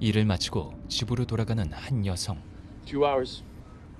일을 마치고 집으로 돌아가는 한 여성. 2 hours.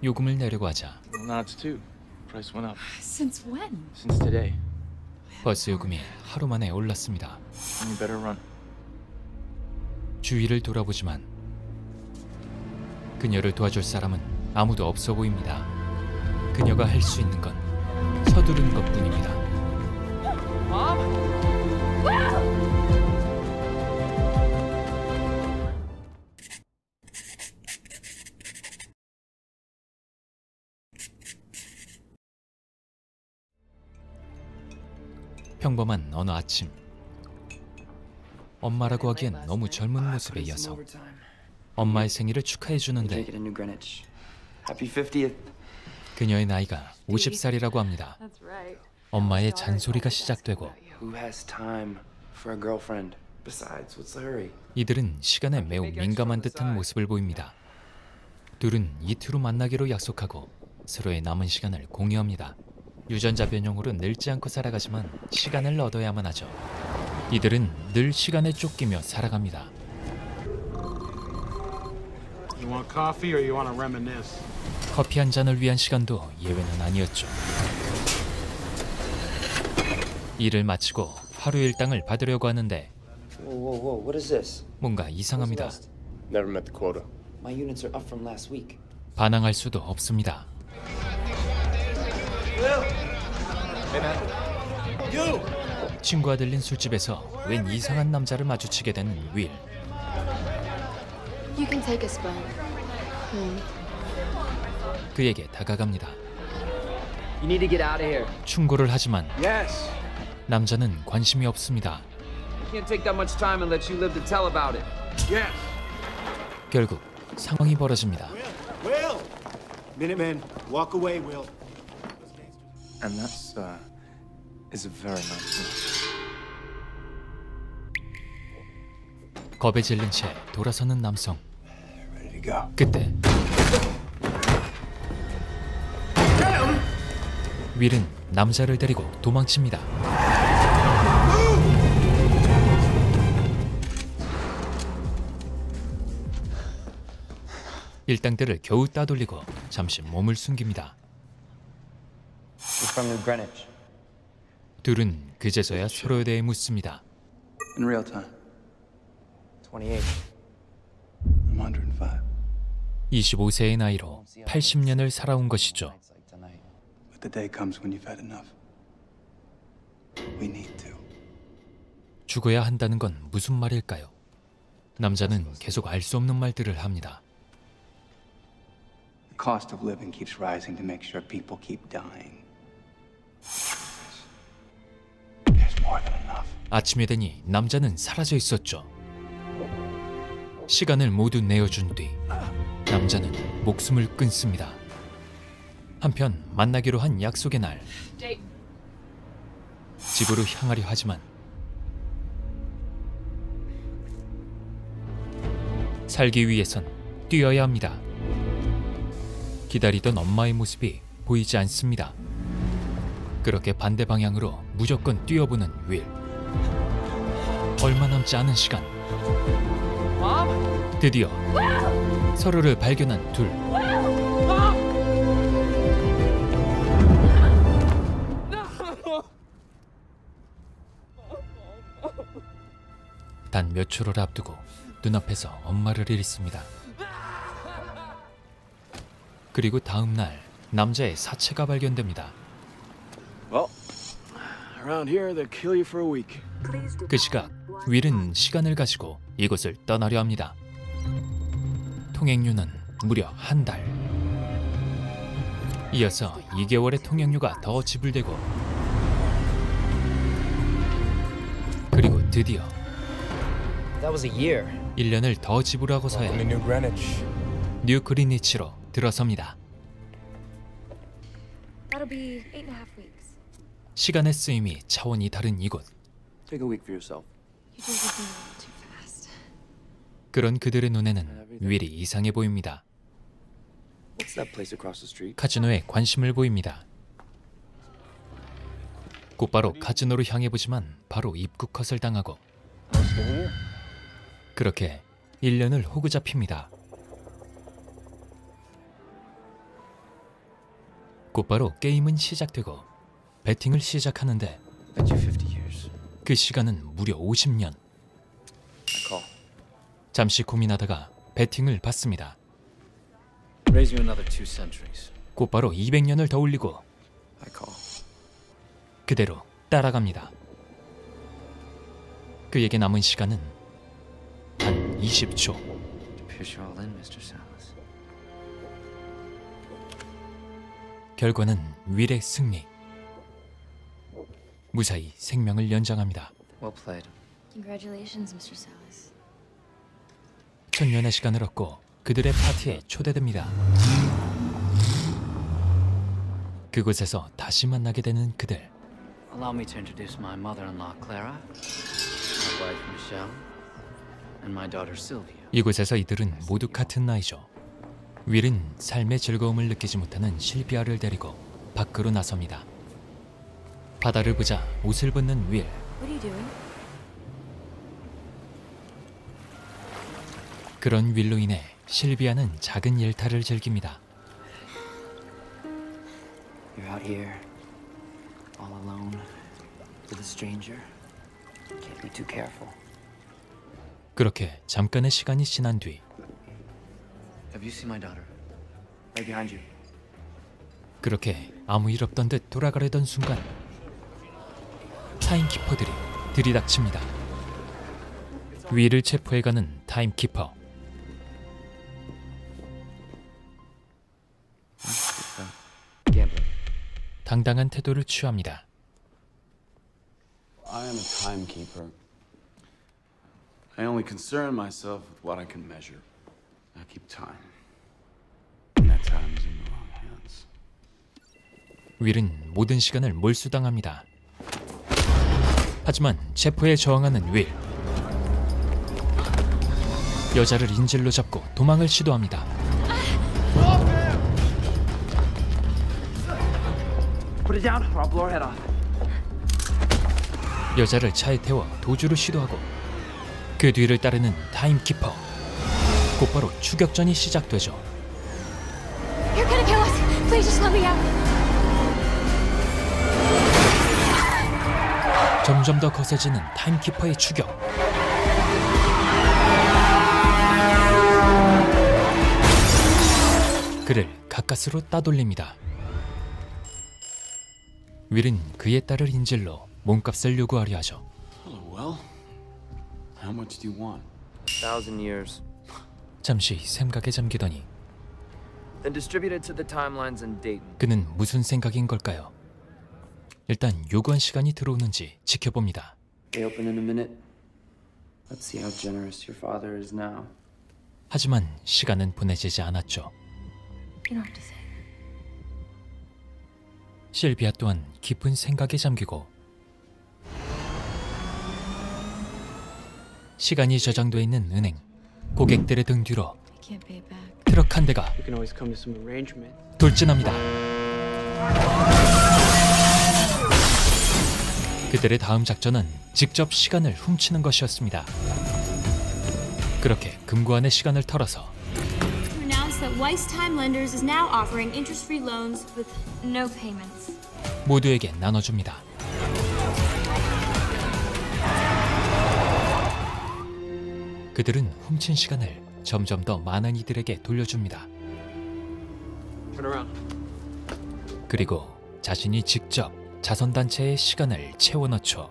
요금을 내려고 하자 Well, now it's 2. Price went up. Since when? Since today. 버스 요금이 하루 만에 올랐습니다. You better run. 주위를 돌아보지만 그녀를 도와줄 사람은 아무도 없어 보입니다. 그녀가 할 수 있는 건 서두르는 것뿐입니다. 평범한 어느 아침, 엄마라고 하기엔 너무 젊은 모습의 여성. 엄마의 생일을 축하해 주는데 그녀의 나이가 50살이라고 합니다. 엄마의 잔소리가 시작되고 이들은 시간에 매우 민감한 듯한 모습을 보입니다. 둘은 이틀 후 만나기로 약속하고 서로의 남은 시간을 공유합니다. 유전자 변형으로 늙지 않고 살아가지만 시간을 얻어야만 하죠. 이들은 늘 시간에 쫓기며 살아갑니다. 커피 한 잔을 위한 시간도 예외는 아니었죠. 일을 마치고 하루 일당을 받으려고 하는데 뭔가 이상합니다. 반항할 수도 없습니다. 친구가 들린 술집에서 웬 이상한 남자를 마주치게 된 윌. 그에게 다가갑니다. 충고를 하지만 남자는 관심이 없습니다. 결국 상황이 벌어집니다. And that's is a very nice one. 겁에 질린 채 돌아서는 남성. 그때 윌은 남자를 데리고 도망칩니다. 일당들을 겨우 따돌리고 잠시 몸을 숨깁니다. 둘은 그제서야 서로에 대해 묻습니다. In real time. 28. I'm 105. 25세의 나이로 80년을 살아온 것이죠. But the day comes when you've had enough. We need to. 죽어야 한다는 건 무슨 말일까요? 남자는 계속 알 수 없는 말들을 합니다. The cost of living keeps rising to make sure people keep dying. 아침이 되니 남자는 사라져 있었죠. 시간을 모두 내어준 뒤 남자는 목숨을 끊습니다. 한편 만나기로 한 약속의 날 집으로 향하려 하지만 살기 위해선 뛰어야 합니다. 기다리던 엄마의 모습이 보이지 않습니다. 그렇게 반대 방향으로 무조건 뛰어보는 윌. 얼마 남지 않은 시간. 드디어 서로를 발견한 둘. 단 몇 초를 앞두고 눈앞에서 엄마를 잃습니다. 그리고 다음 날 남자의 사체가 발견됩니다. 그 시각 윌은 시간을 가지고 이곳을 떠나려 합니다. 통행료는 무려 한 달. 이어서 2개월의 통행료가 더 지불되고 그리고 드디어 1년을 더 지불하고서야 뉴 그리니치로 들어섭니다. 시간의 쓰임이 차원이 다른 이곳. 그런 그들의 눈에는 윌이 이상해 보입니다. 카지노에 관심을 보입니다. 곧바로 카지노로 향해 보지만 바로 입구 컷을 당하고 그렇게 1년을 호구 잡힙니다. 곧바로 게임은 시작되고 배팅을 시작하는데 Bet you 50 years. 그 시간은 무려 50년. I call. 잠시 고민하다가 배팅을 받습니다. Raise you another 2 centuries. 곧바로 200년을 더 올리고 I call. 그대로 따라갑니다. 그에게 남은 시간은 단 20초. To pierce you all in, Mr. Salas. 결과는 윌의 승리. 무사히 생명을 연장합니다. Well played. Congratulations, Mr. Salas. 천년의 시간을 얻고 그들의 파티에 초대됩니다. 그곳에서 다시 만나게 되는 그들. Allow me to introduce my mother-in-law, Clara, my wife, Michelle, and my daughter, Sylvia. 이곳에서 이들은 모두 같은 나이죠. 윌은 삶의 즐거움을 느끼지 못하는 실비아를 데리고 밖으로 나섭니다. 바다를 보자 옷을 벗는 윌. What are you doing? 그런 윌로 인해 실비아는 작은 일탈을 즐깁니다. You're out here, all alone, with a stranger. Can't be too careful. 그렇게 잠깐의 시간이 지난 뒤 Have you seen my daughter? Right behind you. 그렇게 아무 일 없던 듯 돌아가려던 순간 타임키퍼들이 들이닥칩니다. 윌을 체포해가는 타임키퍼. Gambling. 당당한 태도를 취합니다. I am a timekeeper. I only concern myself with what I can measure. I keep time. And that time is in the wrong hands. 윌은 모든 시간을 몰수당합니다. 하지만 체포에 저항하는 윌. 여자를 인질로 잡고 도망을 시도합니다. Put it down, or I'll blow her head off. 여자를 차에 태워 도주를 시도하고 그 뒤를 따르는 타임키퍼. 곧바로 추격전이 시작되죠. You're gonna kill us! Please just let me out! 점점 더 거세지는 타임키퍼의 추격. 그를 가까스로 따돌립니다. 윌은 그의 딸을 인질로 몸값을 요구하려 하죠. Hello, well. How much do you want? 1,000 years. 잠시 생각에 잠기더니 Then distributed to the timelines in Dayton. 그는 무슨 생각인 걸까요? 일단 요구한 시간이 들어오는지 지켜봅니다. They open in a minute. Let's see how generous your father is now. 하지만 시간은 보내지지 않았죠. You don't have to say. 실비아 또한 깊은 생각에 잠기고 시간이 저장돼 있는 은행. 고객들의 등 뒤로 I can't pay it back. 트럭 한 대가 We can always come to some arrangement. 돌진합니다. 그들의 다음 작전은 직접 시간을 훔치는 것이었습니다. 그렇게 금고안의 시간을 털어서 To announce that Weiss Time Lenders is now offering interest-free loans with No payments. 모두에게 나눠줍니다. 그들은 훔친 시간을 점점 더 많은 이들에게 돌려줍니다. Turn around. 그리고 자신이 직접 자선단체의 시간을 채워넣죠.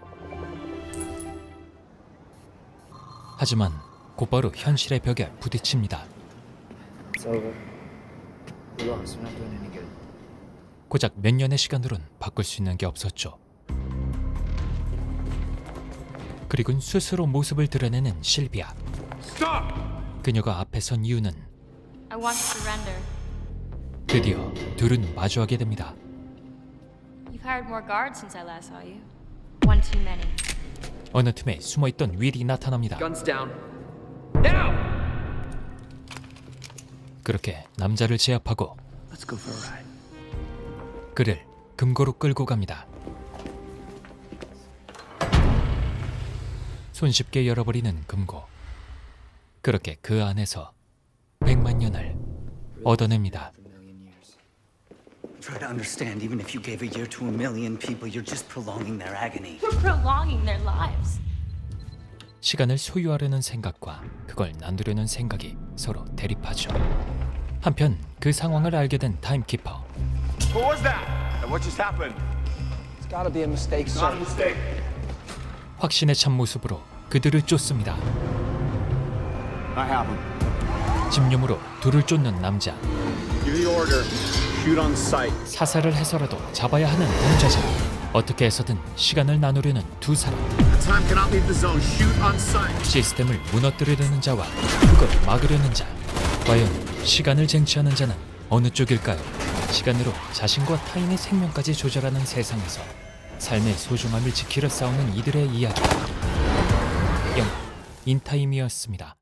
하지만 곧바로 현실의 벽에 부딪힙니다. It's over. We lost. We're not doing any good. 고작 몇 년의 시간으론 바꿀 수 있는 게 없었죠. 그리곤 스스로 모습을 드러내는 실비아. 그녀가 앞에 선 이유는 I want to surrender. 드디어 둘은 마주하게 됩니다. You've hired more guards since I last saw you. One too many. 어느 틈에 숨어있던 윌이 나타납니다. Guns down. Now! 그렇게 남자를 제압하고 Let's go for a ride. 그를 금고로 끌고 갑니다. 손쉽게 열어버리는 금고. 그렇게 그 안에서 100만 년을 얻어냅니다. Try to understand, even if you gave a year to a million people, you're just prolonging their agony. You're prolonging their lives. 시간을 소유하려는 생각과 그걸 나누려는 생각이 서로 대립하죠. 한편 그 상황을 알게 된 타임키퍼. What was that? What just happened? It's gotta be a mistake, sir. Not a mistake. 확신에 찬 모습으로 그들을 쫓습니다. I have him. 집념으로 둘을 쫓는 남자. Give the order. Shoot on sight. 사살을 해서라도 잡아야 하는 범죄자. 어떻게 해서든 시간을 나누려는 두 사람. Time cannot leave the zone. Shoot on sight. 시스템을 무너뜨리려는 자와 그걸 막으려는 자. 과연 시간을 쟁취하는 자는 어느 쪽일까요? 시간으로 자신과 타인의 생명까지 조절하는 세상에서 삶의 소중함을 지키려 싸우는 이들의 이야기. 영화 인타임이었습니다.